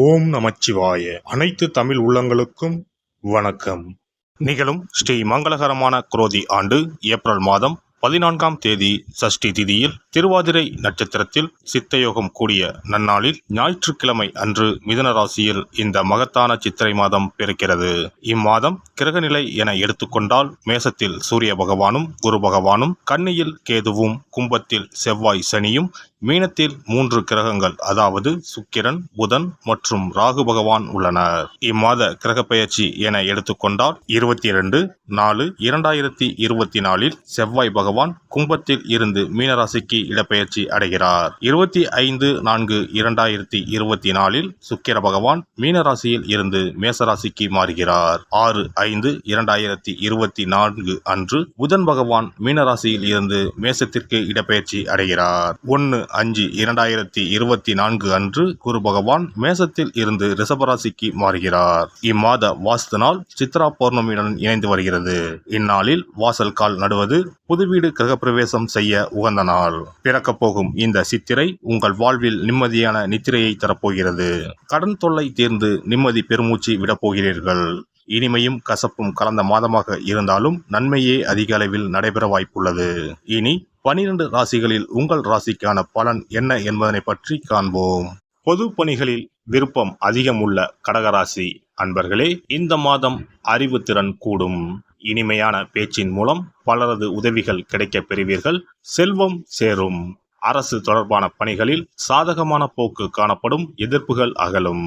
ஓம் நமச்சிவாய. அனைத்து தமிழ் உள்ளங்களுக்கும் வணக்கம். நிகழும் ஸ்ரீ மங்களகரமான குரோதி ஆண்டு ஏப்ரல் மாதம் 14ஆம் தேதி சஷ்டி திதியில் திருவாதிரை நட்சத்திரத்தில் சித்தயோகம் கூடிய நன்னாளில் ஞாயிற்றுக்கிழமை அன்று மிதுன ராசியில் இந்த மகத்தான சித்திரை மாதம் பிறக்கிறது. இம்மாதம் கிரகநிலை என எடுத்துக்கொண்டால் மேசத்தில் சூரிய பகவானும் குரு பகவானும், கன்னியில் கேதுவும், கும்பத்தில் செவ்வாய் சனியும், மீனத்தில் 3 கிரகங்கள் அதாவது சுக்கிரன், புதன் மற்றும் ராகு பகவான் உள்ளனர். இம்மாத கிரக பெயர்ச்சி என எடுத்துக்கொண்டால் 22/4/2024 செவ்வாய் பகவான் கும்பத்தில் இருந்து மீனராசிக்கு இடப்பெயர்ச்சி அடைகிறார். 25/4/2024 சுக்கிர பகவான் மீனராசியில் இருந்து மேசராசிக்கு மாறுகிறார். 6/5/2024 அன்று புதன் பகவான் மீனராசியில் இருந்து மேசத்திற்கு இடப்பெயர்ச்சி அடைகிறார். 1/5/2024 அன்று குரு பகவான் மேசத்தில் இருந்து ரிஷபராசிக்கு மாறுகிறார். இம்மாத வாஸ்து நாள் சித்ரா பௌர்ணமியுடன் இணைந்து வருகிறது. இந்நாளில் வாசல் கால் நடுவது, புது வீடு கிரகப்பிரவேசம் செய்ய உகந்த நாள். பிறக்கப் போகும் இந்த சித்திரை உங்கள் வாழ்வில் நிம்மதியான நித்திரையை தரப்போகிறது. கடன் தொல்லை தீர்ந்து நிம்மதி பெருமூச்சு விடப்போகிறீர்கள். இனிமையும் கசப்பும் கலந்த மாதமாக இருந்தாலும் நன்மையே அதிக அளவில் நடைபெற வாய்ப்புள்ளது. இனி 12 ராசிகளில் உங்கள் ராசிக்கான பலன் என்ன என்பதனை பற்றி காண்போம். பொது பணிகளில் விருப்பம் அதிகம் உள்ள கடகராசி அன்பர்களே, இந்த மாதம் அறிவுத்திறன் கூடும். இனிமையான பேச்சின் மூலம் பலரது உதவிகள் கிடைக்கப் பெறுவீர்கள். செல்வம் சேரும். அரசு தொடர்பான பணிகளில் சாதகமான போக்கு காணப்படும். எதிர்ப்புகள் அகலும்.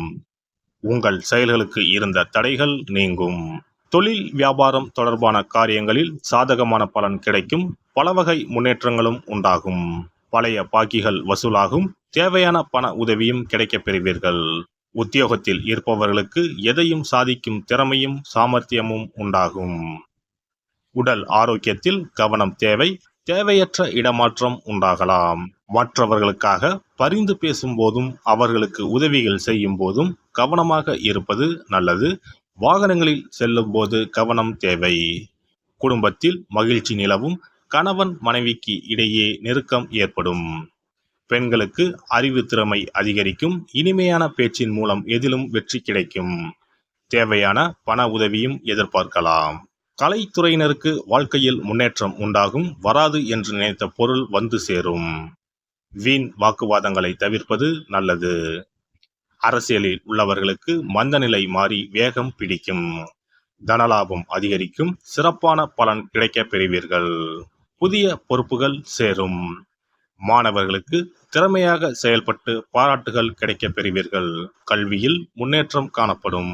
உங்கள் செயல்களுக்கு இருந்த தடைகள் நீங்கும். தொழில் வியாபாரம் தொடர்பான காரியங்களில் சாதகமான பலன் கிடைக்கும். பல வகை முன்னேற்றங்களும் உண்டாகும். பழைய பாக்கிகள் வசூலாகும். தேவையான பண உதவியும் கிடைக்கப் பெறுவீர்கள். உத்தியோகத்தில் இருப்பவர்களுக்கு எதையும் சாதிக்கும் திறமையும் சாமர்த்தியமும் உண்டாகும். உடல் ஆரோக்கியத்தில் கவனம் தேவை. தேவையற்ற இடமாற்றம் உண்டாகலாம். மற்றவர்களுக்காக பரிந்து பேசும் போதும் அவர்களுக்கு உதவிகள் செய்யும் போதும் கவனமாக இருப்பது நல்லது. வாகனங்களில் செல்லும் போது கவனம் தேவை. குடும்பத்தில் மகிழ்ச்சி நிலவும். கணவன் மனைவிக்கு இடையே நெருக்கம் ஏற்படும். பெண்களுக்கு அறிவு திறமை அதிகரிக்கும். இனிமையான பேச்சின் மூலம் எதிலும் வெற்றி கிடைக்கும். தேவையான பண உதவியும் எதிர்பார்க்கலாம். கலைத்துறையினருக்கு வாழ்க்கையில் முன்னேற்றம் உண்டாகும். வராது என்று நினைத்த பொருள் வந்து சேரும். வீண் வாக்குவாதங்களை தவிர்ப்பது நல்லது. அரசியலில் உள்ளவர்களுக்கு மந்தநிலை மாறி வேகம் பிடிக்கும். தனலாபம் அதிகரிக்கும். சிறப்பான பலன் கிடைக்கப் பெறுவீர்கள். புதிய பொறுப்புகள் சேரும். மாணவர்களுக்கு திறமையாக செயல்பட்டு பாராட்டுகள் கிடைக்கப் பெறுவீர்கள். கல்வியில் முன்னேற்றம் காணப்படும்.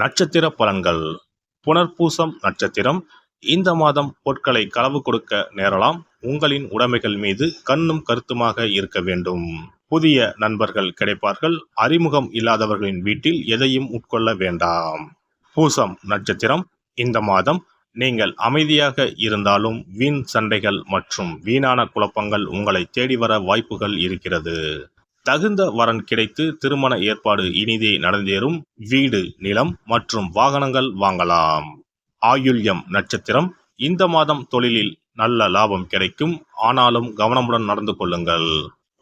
நட்சத்திர பலன்கள். புனர்பூசம் நட்சத்திரம். இந்த மாதம் பொருட்களை களவு கொடுக்க நேரலாம். உங்களின் உடைமைகள் மீது கண்ணும் கருத்துமாக இருக்க வேண்டும். புதிய நண்பர்கள் கிடைப்பார்கள். அறிமுகம் இல்லாதவர்களின் வீட்டில் எதையும் உட்கொள்ள வேண்டாம். பூசம் நட்சத்திரம். இந்த மாதம் நீங்கள் அமைதியாக இருந்தாலும் வீண் சண்டைகள் மற்றும் வீணான குழப்பங்கள் உங்களை தேடி வர வாய்ப்புகள் இருக்கிறது. தகுந்த வரன் கிடைத்து திருமண ஏற்பாடு இனிதே நடந்தேறும். வீடு, நிலம் மற்றும் வாகனங்கள் வாங்கலாம். ஆயுள்யம் நட்சத்திரம். இந்த மாதம் தொழிலில் நல்ல லாபம் கிடைக்கும். ஆனாலும் கவனமுடன் நடந்து கொள்ளுங்கள்.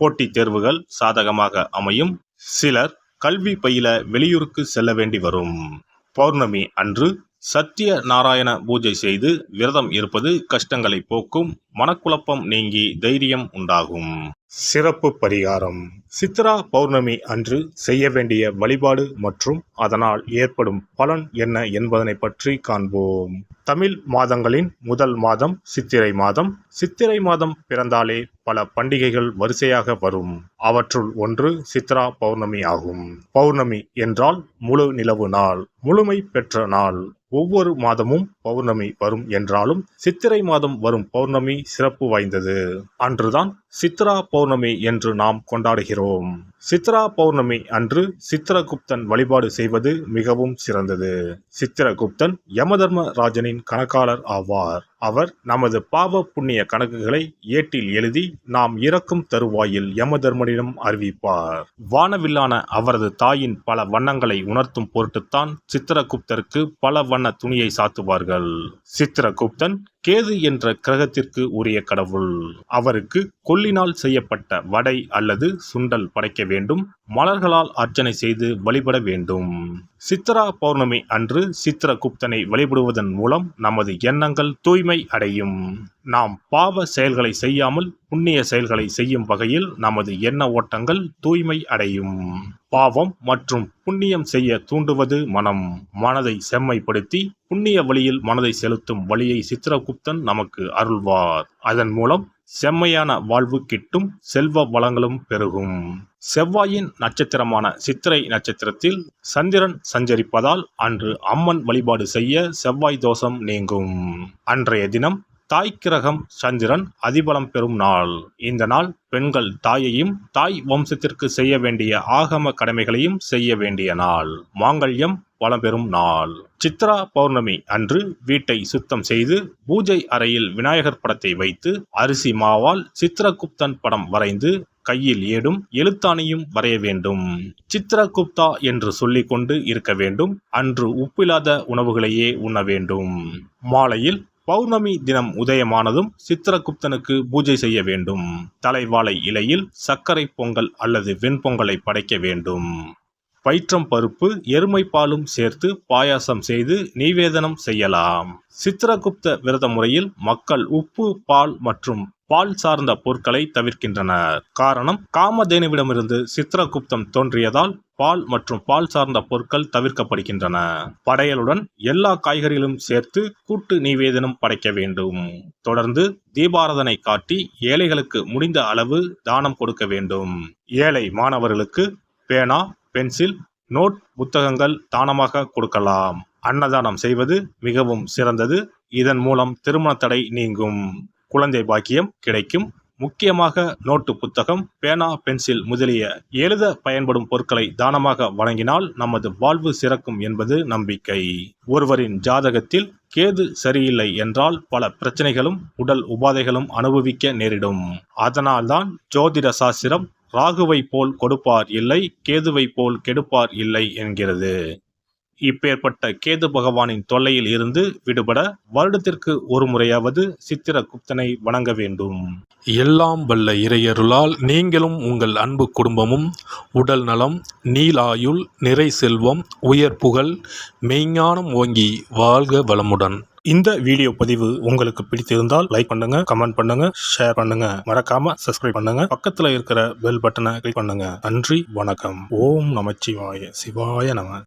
போட்டித் தேர்வுகள் சாதகமாக அமையும். சிலர் கல்வி பயில வெளியூருக்கு செல்ல வேண்டி வரும். பௌர்ணமி அன்று சத்திய நாராயண பூஜை செய்து விரதம் இருப்பது கஷ்டங்களை போக்கும். மனக்குழப்பம் நீங்கி தைரியம் உண்டாகும். சிறப்பு பரிகாரம். சித்ரா பௌர்ணமி அன்று செய்ய வேண்டிய வழிபாடு மற்றும் அதனால் ஏற்படும் பலன் என்ன என்பதனை பற்றி காண்போம். தமிழ் மாதங்களின் முதல் மாதம் சித்திரை மாதம். சித்திரை மாதம் பிறந்தாலே பல பண்டிகைகள் வரிசையாக வரும். அவற்றுள் ஒன்று சித்ரா பௌர்ணமி ஆகும். பௌர்ணமி என்றால் முழு நிலவு நாள், முழுமை பெற்ற நாள். ஒவ்வொரு மாதமும் பௌர்ணமி வரும் என்றாலும் சித்திரை மாதம் வரும் பௌர்ணமி சிறப்பு வாய்ந்தது. அன்றுதான் சித்ரா பௌர்ணமி என்று நாம் கொண்டாடுகிறோம். சித்ரா பௌர்ணமி அன்று சித்திரகுப்தன் வழிபாடு செய்வது மிகவும் சிறந்தது. சித்திரகுப்தன் யமதர்ம ராஜனின் கணக்காளர் ஆவார். அவர் நமது பாவ புண்ணிய கணக்குகளை ஏட்டில் எழுதி நாம் இறக்கும் தருவாயில் யமதர்மனிடம் அறிவிப்பார். வானவில்லான அவரது தாயின் பல வண்ணங்களை உணர்த்தும் பொருட்டுத்தான் சித்திரகுப்தருக்கு பல வண்ண துணியை சாத்துவார்கள். சித்திரகுப்தன் கேது என்ற கிரகத்திற்கு உரிய கடவுள். அவருக்கு கொல்லினால் செய்யப்பட்ட வடை அல்லது சுண்டல் படைக்க வேண்டும். மலர்களால் அர்ச்சனை செய்து வழிபட வேண்டும். சித்ரா பௌர்ணமி அன்று சித்திரகுப்தனை வழிபடுவதன் மூலம் நமது எண்ணங்கள் தூய்மை அடையும். நாம் பாவ செயல்களை செய்யாமல் புண்ணிய செயல்களை செய்யும் வகையில் நமது எண்ண ஓட்டங்கள் தூய்மை அடையும். பாவம் மற்றும் புண்ணியம் செய்ய தூண்டுவது மனம். மனதை செம்மைப்படுத்தி புண்ணிய வழியில் மனதை செலுத்தும் வழியை சித்திரகுப்தன் நமக்கு அருள்வார். அதன் மூலம் செம்மையான வாழ்வு கிட்டும், செல்வ வளங்களும் பெருகும். செவ்வாயின் நட்சத்திரமான சித்திரை நட்சத்திரத்தில் சந்திரன் சஞ்சரிப்பதால் அன்று அம்மன் வழிபாடு செய்ய செவ்வாய் தோஷம் நீங்கும். அன்றைய தினம் தாய் கிரகம் சந்திரன் அதிபலம் பெறும் நாள். இந்த நாள் பெண்கள் தாயையும் தாய் வம்சத்திற்கு செய்ய வேண்டிய ஆகம கடமைகளையும் செய்ய வேண்டிய நாள். மாங்கல்யம் வளம் பெறும் நாள். சித்ரா பௌர்ணமி அன்று வீட்டை சுத்தம் செய்து பூஜை அறையில் விநாயகர் படத்தை வைத்து அரிசி மாவால் சித்திரகுப்தன் படம் வரைந்து கையில் ஏடும் எழுத்தாணியும் வரைய வேண்டும். சித்திரகுப்தா என்று சொல்லிக் கொண்டு இருக்க வேண்டும். அன்று உப்பில்லாத உணவுகளையே உண்ண வேண்டும். மாலையில் பௌர்ணமி தினம் உதயமானதும் சித்திரகுப்தனுக்கு பூஜை செய்ய வேண்டும். தலைவாழை இலையில் சர்க்கரை பொங்கல் அல்லது வெண்பொங்கலை படைக்க வேண்டும். பயிற்றம் பருப்பு எருமை பாலும் சேர்த்து பாயாசம் செய்து நிவேதனம் செய்யலாம். சித்திரகுப்த விரத முறையில் மக்கள் உப்பு, பால் மற்றும் பால் சார்ந்த பொருட்களை தவிர்க்கின்றனர். காரணம், காமதேனுவிடமிருந்து சித்திரகுப்தம் தோன்றியதால் பால் மற்றும் பால் சார்ந்த பொருட்கள் தவிர்க்கப்படுகின்றன. படையலுடன் எல்லா காய்கறிகளும் சேர்த்து கூட்டு நிவேதனம் படைக்க வேண்டும். தொடர்ந்து தீபாராதனை காட்டி ஏழைகளுக்கு முடிந்த அளவு தானம் கொடுக்க வேண்டும். ஏழை மாணவர்களுக்கு பேனா, பென்சில், நோட், புத்தகங்கள் தானமாக கொடுக்கலாம். அன்னதானம் செய்வது மிகவும் சிறந்தது. இதன் மூலம் திருமண தடை நீங்கும், குழந்தை பாக்கியம் கிடைக்கும். முக்கியமாக நோட்டு புத்தகம், பேனா, பென்சில் முதலிய எழுத பயன்படும் பொருட்களை தானமாக வழங்கினால் நமது வாழ்வு சிறக்கும் என்பது நம்பிக்கை. ஒருவரின் ஜாதகத்தில் கேது சரியில்லை என்றால் பல பிரச்சனைகளும் உடல் உபாதைகளும் அனுபவிக்க நேரிடும். அதனால்தான் ஜோதிட சாஸ்திரம் ராகுவை போல் கொடுப்பார் இல்லை, கேதுவை போல் கெடுப்பார் இல்லை என்கிறது. இப்பேற்பட்ட கேது பகவானின் தொல்லையில் இருந்து விடுபட வருடத்திற்கு ஒரு முறையாவது சித்திரகுப்தனை வணங்க வேண்டும். எல்லாம் வல்ல இறையருளால் நீங்களும் உங்கள் அன்பு குடும்பமும் உடல் நலம், நீலாயுள், நிறை செல்வம், உயர் புகழ், மெய்ஞானம் ஓங்கி வாழ்க வளமுடன். இந்த வீடியோ பதிவு உங்களுக்கு பிடித்திருந்தால் லைக் பண்ணுங்க, கமெண்ட் பண்ணுங்க, ஷேர் பண்ணுங்க. மறக்காம சப்ஸ்கிரைப் பண்ணுங்க. பக்கத்துல இருக்கிற பெல் பட்டனை கிளிக் பண்ணுங்க. நன்றி, வணக்கம். ஓம் நமச்சிவாய. சிவாய நம.